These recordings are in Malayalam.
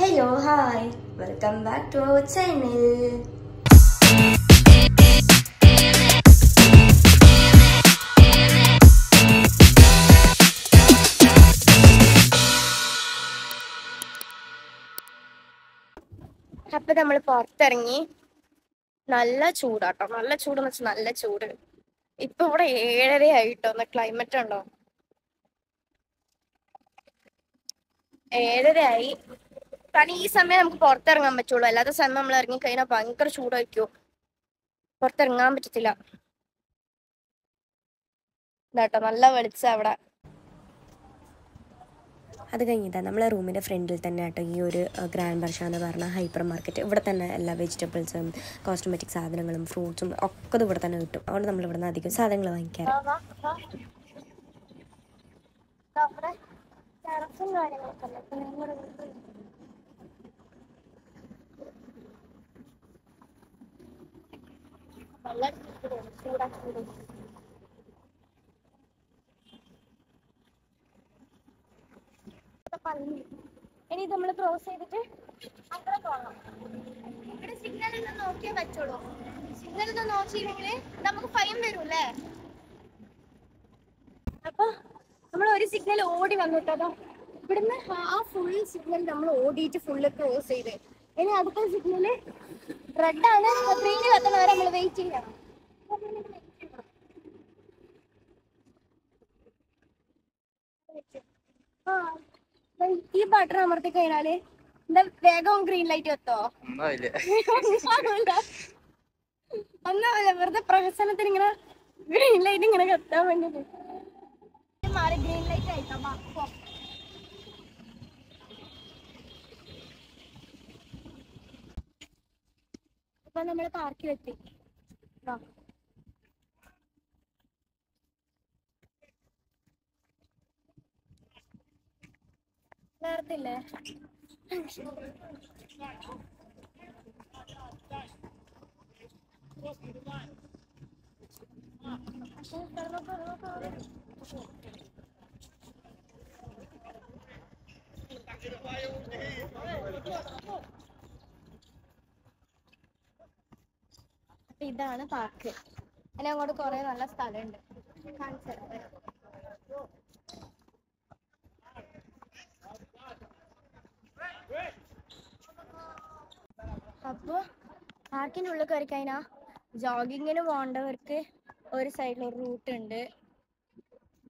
Hello, hi, welcome back to our channel. അപ്പോൾ നമ്മൾ പുറത്തിറങ്ങി നല്ല ചൂടാട്ടോ. നല്ല ചൂടെന്ന് വെച്ചാൽ നല്ല ചൂട്. ഇപ്പൊ ഇവിടെ 7:30 ആയിട്ടോ. ക്ലൈമറ്റ് ഉണ്ടോ? 7:30 ആയി. കാരണം ഈ സമയം നമുക്ക് പുറത്തിറങ്ങാൻ പറ്റുള്ളൂ. അല്ലാത്ത സമയം നമ്മൾ ഇറങ്ങിക്കഴിഞ്ഞാൽ ഭയങ്കര ചൂടായിരിക്കും. പുറത്തിറങ്ങാൻ പറ്റത്തില്ല. ഇതാട്ടോ നല്ല വെളിച്ചം അവിടെ. അത് കഴിഞ്ഞിട്ടാണ് നമ്മളെ റൂമിൻ്റെ ഫ്രണ്ടിൽ തന്നെ ആട്ടോ ഈ ഒരു ഗ്രാൻഡ് ബർഷ എന്ന് പറഞ്ഞ ഹൈപ്പർ മാർക്കറ്റ്. ഇവിടെ തന്നെ എല്ലാ വെജിറ്റബിൾസും കോസ്മെറ്റിക് സാധനങ്ങളും ഫ്രൂട്ട്സും ഒക്കെ ഇവിടെ തന്നെ കിട്ടും. അതുകൊണ്ട് നമ്മൾ ഇവിടെ നിന്ന് അധികം സാധനങ്ങൾ വാങ്ങിക്കാറ്. ഇനി നമ്മൾ ക്രോസ് ചെയ്തിട്ട് അങ്ങനെ പോകണം. ഇവിടെ സിഗ്നൽ ഒന്ന് നോക്കിയേ പറ്റുള്ളൂ. സിഗ്നൽ ഒന്ന് നോക്കിയില്ലെങ്കിൽ നമുക്ക് ഫൈൻ വരൂല്ലേ. അപ്പൊ നമ്മൾ ഒരു സിഗ്നൽ ഓടി വന്നിട്ടോ. ഇവിടുന്ന് ആ ഫുൾ സിഗ്നൽ നമ്മൾ ഓടിയിട്ട് ഫുള്ള് ക്രോസ് ചെയ്ത് ഇനി അടുത്ത സിഗ്നല് റെഡ് ആണ്. ഗ്രീന് കത്തുന്നവരെ നമ്മൾ വെയിറ്റ് ചെയ്യണം. ഈ ബട്ടൺ അമർത്തി കഴിഞ്ഞാല് എന്താ വേഗം ഗ്രീൻ ലൈറ്റ് എത്തോ? ഒന്നുമില്ല, വെറുതെ പ്രഹസനത്തിന് ഇങ്ങനെ ഗ്രീൻ ലൈറ്റ് ഇങ്ങനെ കത്താൻ വേണ്ടിട്ട് മാറി ഗ്രീൻ ലൈറ്റ് ആയിട്ടോ. ഇപ്പൊ നമ്മള് പാർക്കിലെത്തി. നേരത്തില്ലേ ഇതാണ് പാർക്ക്. അതിന് അങ്ങോട്ട് കുറെ നല്ല സ്ഥലമുണ്ട്. കാണിച്ചു. അപ്പൊ പാർക്കിന്റെ ഉള്ളിൽ കയറി കഴിഞ്ഞാ ജോഗിങ്ങിന് പോകേണ്ടവർക്ക് ഒരു സൈഡിൽ ഒരു റൂട്ട് ഉണ്ട്.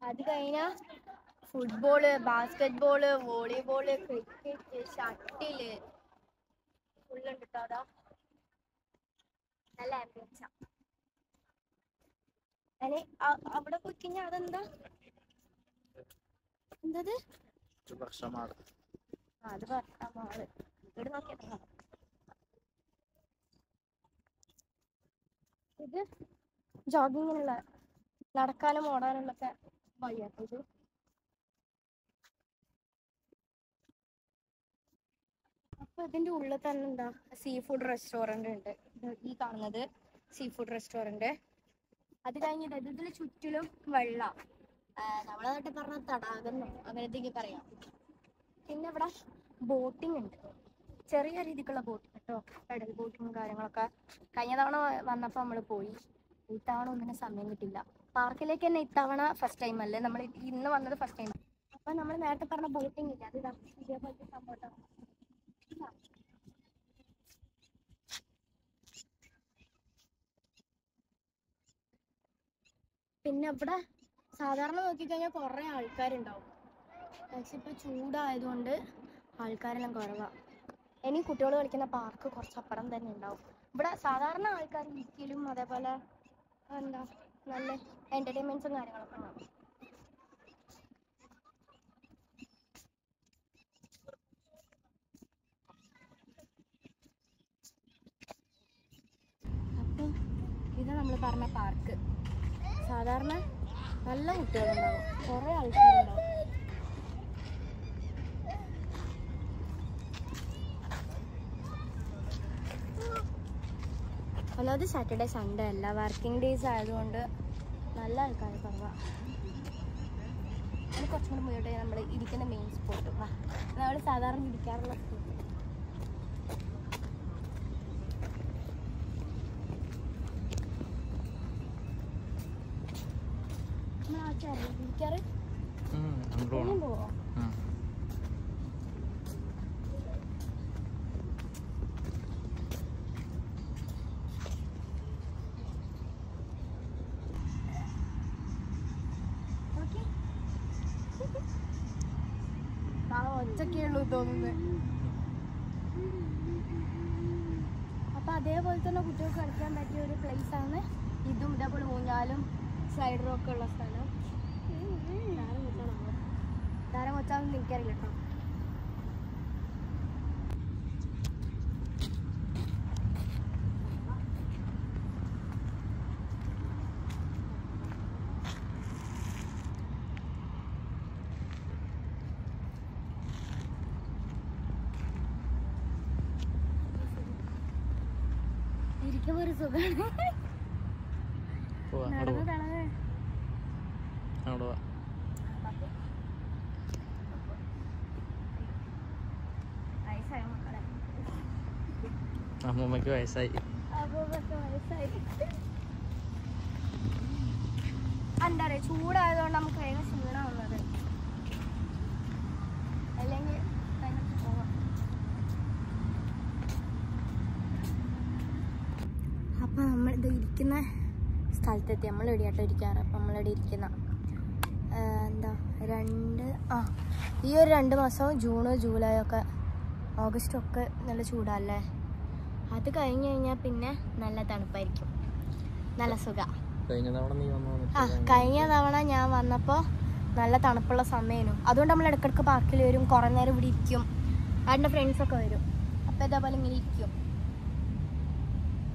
അത് കഴിഞ്ഞാ football, basketball, volleyball, cricket, shuttle ഫുള്ളുണ്ട് കേട്ടോ. അതാ നല്ല ആംബിയൻസാ. അതിന് അവിടെ പോയി കഴിഞ്ഞാൽ അതെന്താ എന്തത്? അത് വർഷമാള്. ഇവിടെ നോക്കിയാ ഇത് ജോഗിങ്ങിനുള്ള നടക്കാനും ഓടാനുള്ളൊക്കെ വഴിയാട്ടോ ഇത്. അപ്പൊ ഇതിന്റെ ഉള്ളിൽ തന്നെ എന്താ സീ ഫുഡ് റെസ്റ്റോറന്റ് ഉണ്ട്. ഈ കാണുന്നത് സീ ഫുഡ് റെസ്റ്റോറന്റ്. അത് കഴിഞ്ഞിട്ട് ഇതിൽ ചുറ്റിലും വെള്ളം, നമ്മളെ നാട്ടിൽ പറഞ്ഞ തടാകം അങ്ങനത്തേക്ക് പറയാം. പിന്നെ ഇവിടെ ബോട്ടിംഗ് ഉണ്ട്, ചെറിയ രീതിക്കുള്ള ബോട്ടിംഗ് കേട്ടോ. പെഡൽ ബോട്ടിങ്ങും കാര്യങ്ങളൊക്കെ. കഴിഞ്ഞ തവണ വന്നപ്പോൾ നമ്മൾ പോയി. ഇത്തവണ ഒന്നിനും സമയം കിട്ടില്ല. പാർക്കിലേക്ക് തന്നെ ഇത്തവണ ഫസ്റ്റ് ടൈം അല്ലേ, നമ്മൾ ഇന്ന് വന്നത് ഫസ്റ്റ് ടൈം. അപ്പൊ നമ്മൾ നേരത്തെ പറഞ്ഞ ബോട്ടിംഗ് ഇല്ല, അത് ഇതേപോലത്തെ സംഭവം. പിന്നെ ഇവിടെ സാധാരണ നോക്കിക്കഴിഞ്ഞാൽ കുറെ ആൾക്കാരുണ്ടാവും. പക്ഷെ ഇപ്പൊ ചൂടായതുകൊണ്ട് ആൾക്കാരെല്ലാം കുറവാണ്. ഇനി കുട്ടികൾ കളിക്കുന്ന പാർക്ക് കുറച്ചപ്പുറം തന്നെ ഉണ്ടാവും. ഇവിടെ സാധാരണ ആൾക്കാർ ഇരിക്കലും അതേപോലെ എന്താ നല്ല എന്റർടൈൻമെന്റ്സും കാര്യങ്ങളൊക്കെ ഉണ്ടാവും. അപ്പൊ ഇത് നമ്മൾ പറഞ്ഞ പാർക്ക്. സാധാരണ നല്ല കുട്ടികളുണ്ടാവും, കുറെ ആൾക്കാരുണ്ടാവും. ഒന്നാമത് സാറ്റർഡേ സൺഡേ അല്ല, വർക്കിംഗ് ഡേയ്സ് ആയതുകൊണ്ട് നല്ല ആൾക്കാർ കുറവാണ്. കുറച്ചും കൂടി മുന്നോട്ട് നമ്മൾ ഇരിക്കുന്ന മെയിൻ സ്പോട്ട് നമ്മൾ സാധാരണ ഇരിക്കാറുള്ള സ്പോട്ട് എനിക്കറിയാം പോവോ ഒറ്റയ്ക്കുള്ളൂ തോന്നുന്നത്. അപ്പൊ അതേപോലെ തന്നെ കുട്ടികൾക്ക് കളിക്കാൻ പറ്റിയ ഒരു പ്ലേസ് ആണ് ഇതും. ഇതേപോലെ ഊഞ്ഞാലും സ്ലൈഡറും ഒക്കെ ഉള്ള സ്ഥലം. ധാരം കൊച്ചാണെന്ന് എനിക്കറിയില്ല കേട്ടോ. ഇരിക്കുമ്പോ ഒരു സുഖമാണ്. നടന്ന് തളവേ വയസ്സായ മക്കളെ. അമ്മൂമ്മക്ക് വയസ്സായി. എന്താ പറയാ, ചൂടായതുകൊണ്ട് നമുക്ക് വേഗം ക്ഷീണമാവുന്നത്. അല്ലെങ്കിൽ പോവാം. അപ്പം നമ്മളിത് ഇരിക്കുന്ന സ്ഥലത്തെത്തി. നമ്മൾ എവിടെയാട്ടോ ഇരിക്കാറ്. അപ്പം നമ്മളിവിടെ ഇരിക്കുന്ന എന്താ ഈ ഒരു 2 മാസം ജൂണ് ജൂലൈ ഒക്കെ ഓഗസ്റ്റൊക്കെ നല്ല ചൂടല്ലേ. അത് കഴിഞ്ഞ് കഴിഞ്ഞാൽ പിന്നെ നല്ല തണുപ്പായിരിക്കും, നല്ല സുഖം. കഴിഞ്ഞ തവണ ഞാൻ വന്നപ്പോൾ നല്ല തണുപ്പുള്ള സമയമായിരുന്നു. അതുകൊണ്ട് നമ്മൾ ഇടയ്ക്കിടയ്ക്ക് പാർക്കിൽ വരും, കുറേ നേരം ഇവിടെ ഇരിക്കും. എൻ്റെ ഫ്രണ്ട്സൊക്കെ വരും. അപ്പോൾ ഇതേപോലെ ഇങ്ങനെ ഇരിക്കും.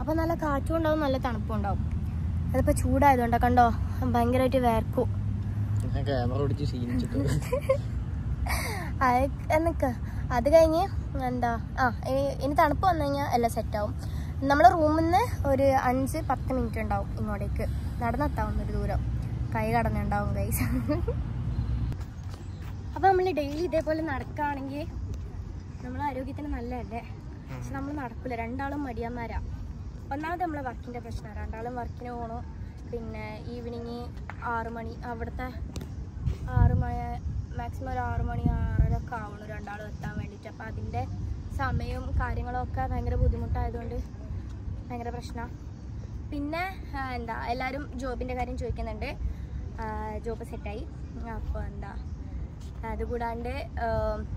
അപ്പോൾ നല്ല കാറ്റും ഉണ്ടാവും, നല്ല തണുപ്പും ഉണ്ടാവും. അതിപ്പോൾ ചൂടായതുകൊണ്ടോ കണ്ടോ ഭയങ്കരമായിട്ട് വേർക്കും. എന്നൊക്കെ അത് കഴിഞ്ഞ് എന്താ ഇനി തണുപ്പ് വന്നു കഴിഞ്ഞാൽ എല്ലാം സെറ്റാവും. നമ്മളെ റൂമിൽ നിന്ന് ഒരു 5-10 മിനിറ്റ് ഉണ്ടാവും ഇങ്ങോട്ടേക്ക് നടന്നെത്താവുന്നൊരു ദൂരം. കൈ കടന്നുണ്ടാവും ഗൈസ്. അപ്പോൾ നമ്മൾ ഡെയിലി ഇതേപോലെ നടക്കുകയാണെങ്കിൽ നമ്മളെ ആരോഗ്യത്തിന് നല്ലതല്ലേ. പക്ഷെ നമ്മൾ നടക്കില്ല, രണ്ടാളും മടിയന്മാരാ. ഒന്നാമത് നമ്മളെ വർക്കിൻ്റെ പ്രശ്നം, രണ്ടാളും വർക്കിന് പോകണം. പിന്നെ ഈവനിങ് 6 മണി, അവിടുത്തെ 6 മണി മാക്സിമം ഒരു 6 മണി 6:30 ഒക്കെ ആവണം രണ്ടാളും എത്താൻ വേണ്ടിയിട്ട്. അപ്പോൾ അതിൻ്റെ സമയവും കാര്യങ്ങളൊക്കെ ഭയങ്കര ബുദ്ധിമുട്ടായതുകൊണ്ട് ഭയങ്കര പ്രശ്നമാണ്. പിന്നെ എന്താ എല്ലാവരും ജോബിൻ്റെ കാര്യം ചോദിക്കുന്നുണ്ട്. ജോബ് സെറ്റായി. അപ്പോൾ എന്താ അതുകൂടാണ്ട്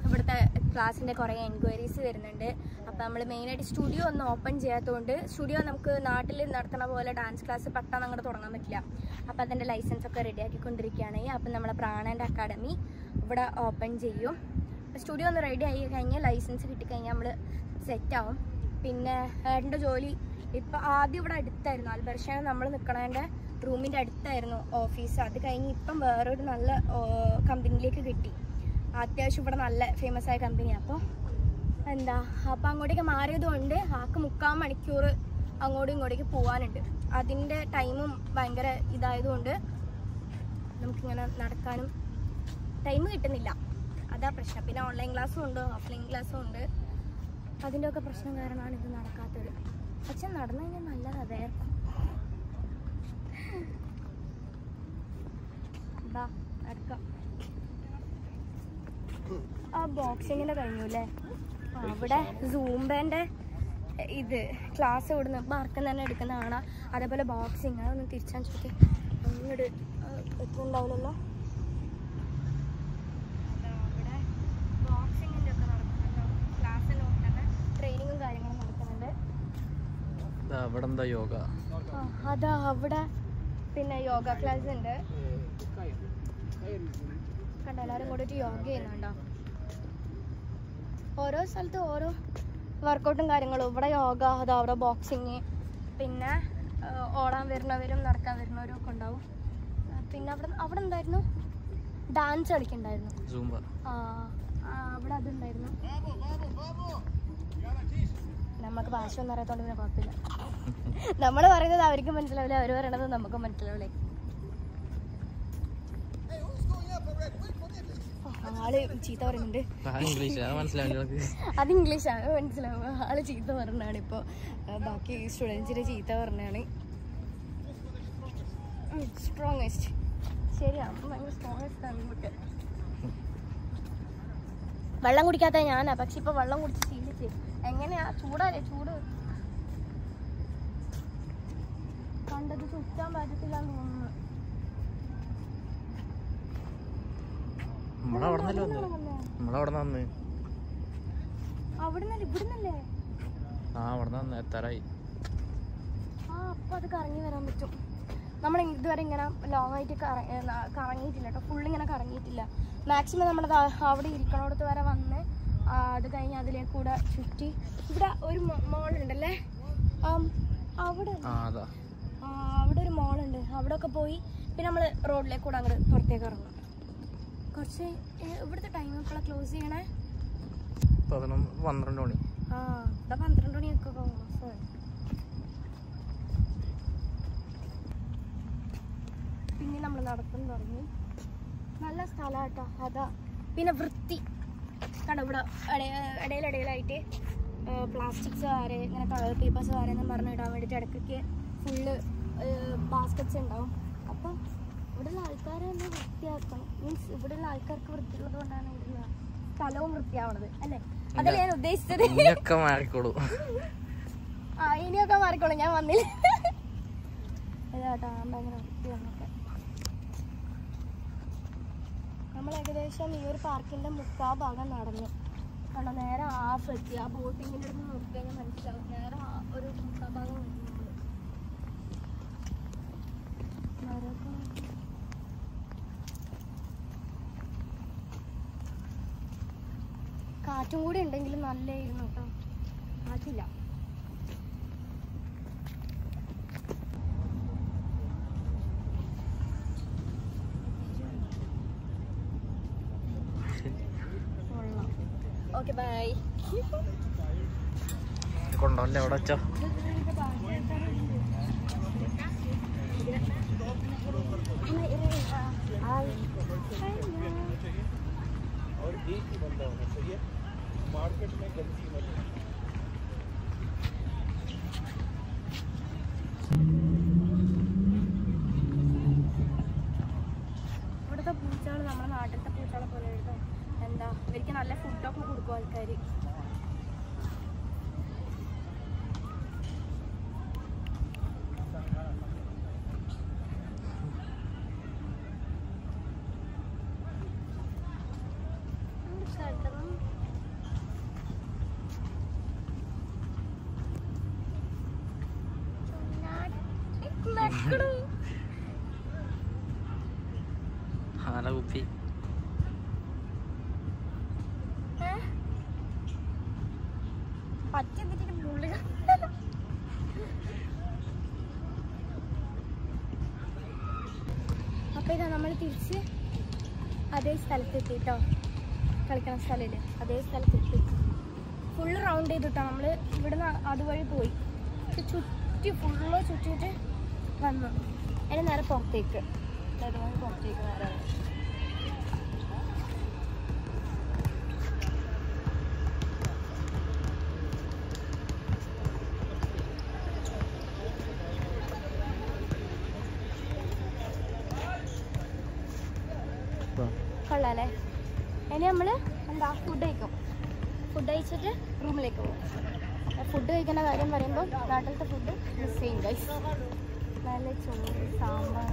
ഇവിടുത്തെ ക്ലാസ്സിൻ്റെ കുറേ എൻക്വയറീസ് വരുന്നുണ്ട്. അപ്പോൾ നമ്മൾ മെയിനായിട്ട് സ്റ്റുഡിയോ ഒന്നും ഓപ്പൺ ചെയ്യാത്തതുകൊണ്ട്, സ്റ്റുഡിയോ നമുക്ക് നാട്ടിൽ നടത്തുന്ന പോലെ ഡാൻസ് ക്ലാസ് പെട്ടെന്ന് അങ്ങോട്ട് തുടങ്ങാൻ പറ്റില്ല. അപ്പോൾ അതിൻ്റെ ലൈസൻസൊക്കെ റെഡിയാക്കിക്കൊണ്ടിരിക്കുകയാണ്. അപ്പം നമ്മളെ പ്രാണൻ്റെ അക്കാഡമി ഇവിടെ ഓപ്പൺ ചെയ്യും. സ്റ്റുഡിയോ ഒന്ന് റെഡി ആയി കഴിഞ്ഞാൽ ലൈസൻസ് കിട്ടിക്കഴിഞ്ഞാൽ നമ്മൾ സെറ്റാവും. പിന്നെ ഏട്ടൻ്റെ ജോലി ഇപ്പം ആദ്യം ഇവിടെ അടുത്തായിരുന്നു, ആൽബർഷാണ് നമ്മൾ നിൽക്കണതിൻ്റെ റൂമിൻ്റെ അടുത്തായിരുന്നു ഓഫീസ്. അത് കഴിഞ്ഞ് ഇപ്പം വേറൊരു നല്ല കമ്പനിയിലേക്ക് കിട്ടി. അത്യാവശ്യം ഇവിടെ നല്ല ഫേമസ് ആയ കമ്പനിയാണ്. അപ്പോൾ എന്താ അപ്പം അങ്ങോട്ടേക്ക് മാറിയതുകൊണ്ട് ആൾക്ക് 3/4 മണിക്കൂർ അങ്ങോട്ടും ഇങ്ങോട്ടേക്ക് പോകാനുണ്ട്. അതിൻ്റെ ടൈമും ഭയങ്കര ഇതായതുകൊണ്ട് നമുക്കിങ്ങനെ നടക്കാനും ടൈം കിട്ടുന്നില്ല. അതാ പ്രശ്നം. പിന്നെ ഓൺലൈൻ ക്ലാസ്സും ഉണ്ട്, ഓഫ്ലൈൻ ക്ലാസ്സും ഉണ്ട്. അതിൻ്റെയൊക്കെ പ്രശ്നം കാരണമാണ് ഇത് നടക്കാത്തത്. പക്ഷെ നടന്നു കഴിഞ്ഞാൽ നല്ലതാണ്. വേർക്കും നടക്കാം. ആ ബോക്സിങ്ങിൻ്റെ കഴിഞ്ഞു അല്ലേ. അവിടെ സൂംബേൻ്റെ ഇത് ക്ലാസ് ഇവിടുന്ന് ബാർക്കിൽ തന്നെ എടുക്കുന്ന കാണാം. അതേപോലെ ബോക്സിങ് അതൊന്ന് തിരിച്ചാൽ ചോദിക്കും അങ്ങോട്ട് എത്തുന്നുണ്ടാവില്ലല്ലോ. അവിടെ ബോക്സിങ്ങിൻ്റെ ഒക്കെ നടക്കുന്നുണ്ടോ, ക്ലാസ്സിൽ തന്നെ ട്രെയിനിങ്ങും കാര്യങ്ങളും നടക്കുന്നുണ്ട്. അതാ അവിടെ പിന്നെ യോഗ ക്ലാസ് ഉണ്ട്. കണ്ടോ എല്ലാവരും കൂടിയിട്ട് യോഗ ചെയ്യുന്നുണ്ടോ. ഓരോ സ്ഥലത്തും ഓരോ വർക്കൗട്ടും കാര്യങ്ങളും. ഇവിടെ യോഗ, അതാ അവിടെ ബോക്സിങ്, പിന്നെ ഓടാൻ വരുന്നവരും നടക്കാൻ വരുന്നവരും ഒക്കെ ഉണ്ടാവും. പിന്നെ അവിടെ എന്തായിരുന്നു, ഡാൻസ് കളിക്കുന്നുണ്ടായിരുന്നു. അവിടെ അതുണ്ടായിരുന്നു. നമുക്ക് ഭാഷ ഒന്നും അറിയാത്തോണ്ട് പിന്നെ കുഴപ്പമില്ല. നമ്മൾ പറയുന്നത് അവർക്ക് മനസ്സിലാവില്ല, അവർ പറയണത് നമുക്ക് മനസ്സിലാവില്ലേ. ആള് ചീത്ത പറയുന്നുണ്ട്. അത് ഇംഗ്ലീഷാണ്, മനസ്സിലാവും. ആള് ചീത്ത പറഞ്ഞാണ് ഇപ്പോൾ. ബാക്കി സ്റ്റുഡൻസിന് ചീത്ത പറഞ്ഞാണ്. സ്ട്രോങ്ങസ്റ്റ് ശരിയാ, ഭയങ്കര സ്ട്രോങ്സ്റ്റ് ആണ് നമുക്ക്. വെള്ളം കുടിക്കാത്ത ഞാനാ, പക്ഷെ ഇപ്പൊ വെള്ളം കുടിച്ച് ശീലിച്ച്. എങ്ങനെയാ? ചൂടല്ലേ, ചൂട് കണ്ടത് ചുറ്റാൻ പറ്റത്തില്ല തോന്നുന്നു. അവിടുന്നല്ലേ ഇവിടുന്നല്ലേ? അപ്പൊ അത് കറങ്ങി വരാൻ പറ്റും. നമ്മൾ ഇതുവരെ ഇങ്ങനെ ലോങ് ആയിട്ട് കറങ്ങിയിട്ടില്ല കേട്ടോ, ഫുള്ളിങ്ങനെ കറങ്ങിയിട്ടില്ല. മാക്സിമം നമ്മൾ അവിടെ ഇരിക്കണോടത്ത് വരെ വന്ന് അത് കഴിഞ്ഞ് അതിലേക്ക് കൂടെ ചുറ്റി. ഇവിടെ ഒരു മോളുണ്ടല്ലേ, അവിടെ ഒരു മോളുണ്ട്, അവിടെ ഒക്കെ പോയി പിന്നെ നമ്മൾ റോഡിലേക്ക് കൂടെ അങ്ങോട്ട് പുറത്തേക്ക് ഇറങ്ങും. കുറച്ച് ഇവിടുത്തെ ടൈം എപ്പോഴാണ് ക്ലോസ് ചെയ്യണേ? 12 മണി. ഇവിടെ 12 മണിയൊക്കെ ക്ലോസ്. പിന്നെ നമ്മൾ നടക്കാൻ തുടങ്ങി. നല്ല സ്ഥലമാട്ടോ അതാ. പിന്നെ വൃത്തി കണ്ടോ, ഇവിടെ ഇടയിലായിട്ട് പ്ലാസ്റ്റിക്സ് വരെ ഇങ്ങനെ കളർ പേപ്പേഴ്സ് വരെ എന്ന് പറഞ്ഞിടാൻ വേണ്ടിയിട്ട് ഇടയ്ക്കൊക്കെ ഫുള്ള് ബാസ്ക്കറ്റ്സ് ഉണ്ടാവും. അപ്പം ഇവിടെയുള്ള ആൾക്കാരെ തന്നെ വൃത്തിയാക്കണം. മീൻസ് ഇവിടെയുള്ള ആൾക്കാർക്ക് വൃത്തിയുള്ളത് കൊണ്ടാണ് ഇവിടെയുള്ള സ്ഥലവും വൃത്തിയാവണത് അല്ലേ? അതല്ലേ ഞാൻ ഉദ്ദേശിച്ചത്. ഇനിയൊക്കെ മാറിക്കോളൂ, ഞാൻ വന്നില്ല. ഇതാട്ടോ ഭയങ്കര വൃത്തിയാണൊക്കെ. നമ്മൾ ഏകദേശം ഈ ഒരു പാർക്കിന്റെ 3/4 ഭാഗം നടന്നു. കാരണം നേരെ ഹാഫ് എത്തി. ആ ബോട്ടിങ്ങിൻ്റെ അടുത്ത് നോക്കി കഴിഞ്ഞാൽ മനസ്സിലാവും. നേരെ ഒരു 3/4 ഭാഗം വരുന്നു. കാറ്റും കൂടി ഉണ്ടെങ്കിലും നല്ലായിരുന്നു കേട്ടോ. കാറ്റില്ല. Okay bye. കൊണ്ടോല്ലേ അവിടെ വെച്ചോ. ഇവിടുത്തെ പൂച്ചകൾ നമ്മുടെ നാട്ടിലത്തെ പൂച്ചകളെ പോലെ എന്താ, ഇവർക്ക് നല്ല ഫുഡൊക്കെ കൊടുക്കും ആൾക്കാർ. കുപ്പി അപ്പൊ ഇതാ നമ്മൾ തിരിച്ച് അതേ സ്ഥലത്തെത്തി കേട്ടോ. കളിക്കണ സ്ഥലമില്ലേ, അതേ സ്ഥലത്തെത്തി. ഫുള്ള് റൗണ്ട് ചെയ്തിട്ടോ നമ്മൾ ഇവിടുന്ന് അതുവഴി പോയി ഫുള്ള് ചുറ്റിയിട്ട് വന്നു. അതിന് നേരെ പുറത്തേക്ക് പുറത്തേക്ക് നേരെ കൊള്ളാല്ലേ. ഇനി നമ്മൾ എന്താ ഫുഡ് കഴിക്കും. ഫുഡ് കഴിച്ചിട്ട് റൂമിലേക്ക് പോകും. ഫുഡ് കഴിക്കുന്ന കാര്യം പറയുമ്പോൾ നാട്ടിലത്തെ ഫുഡ് മിസ് ചെയ്യും ഗൈസ്. നല്ല ചോറ്, സാമ്പാർ,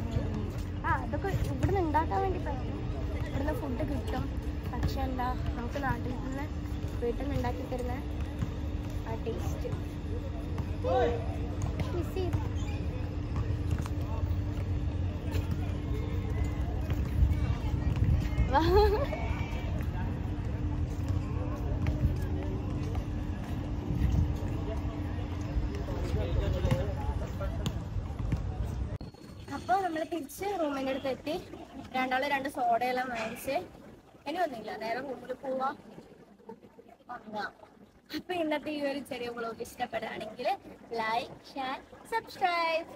അതൊക്കെ ഇവിടുന്ന് ഉണ്ടാക്കാൻ വേണ്ടി പറ്റും. ഇവിടുന്ന് ഫുഡ് കിട്ടും. പക്ഷെ എന്താ, നമുക്ക് നാട്ടിൽ നിന്ന് വീട്ടിൽ നിന്ന് ഉണ്ടാക്കി തരുന്ന ആ ടേസ്റ്റ് മിസ് ചെയ്തു. അപ്പോൾ നമ്മൾ തിരിച്ച് റൂമിൻ്റെ അടുത്ത് എത്തി. രണ്ടാളും 2 സോഡയെല്ലാം മേടിച്ച് ഇനി ഒന്നുമില്ല, നേരെ റൂമിൽ പോവാം. അപ്പോൾ ഇന്നത്തെ ഈ ഒരു ചെറിയ വ്ളോഗ് ഇഷ്ടപ്പെടുകയാണെങ്കിൽ ലൈക്ക്, ഷെയർ, സബ്സ്ക്രൈബ്.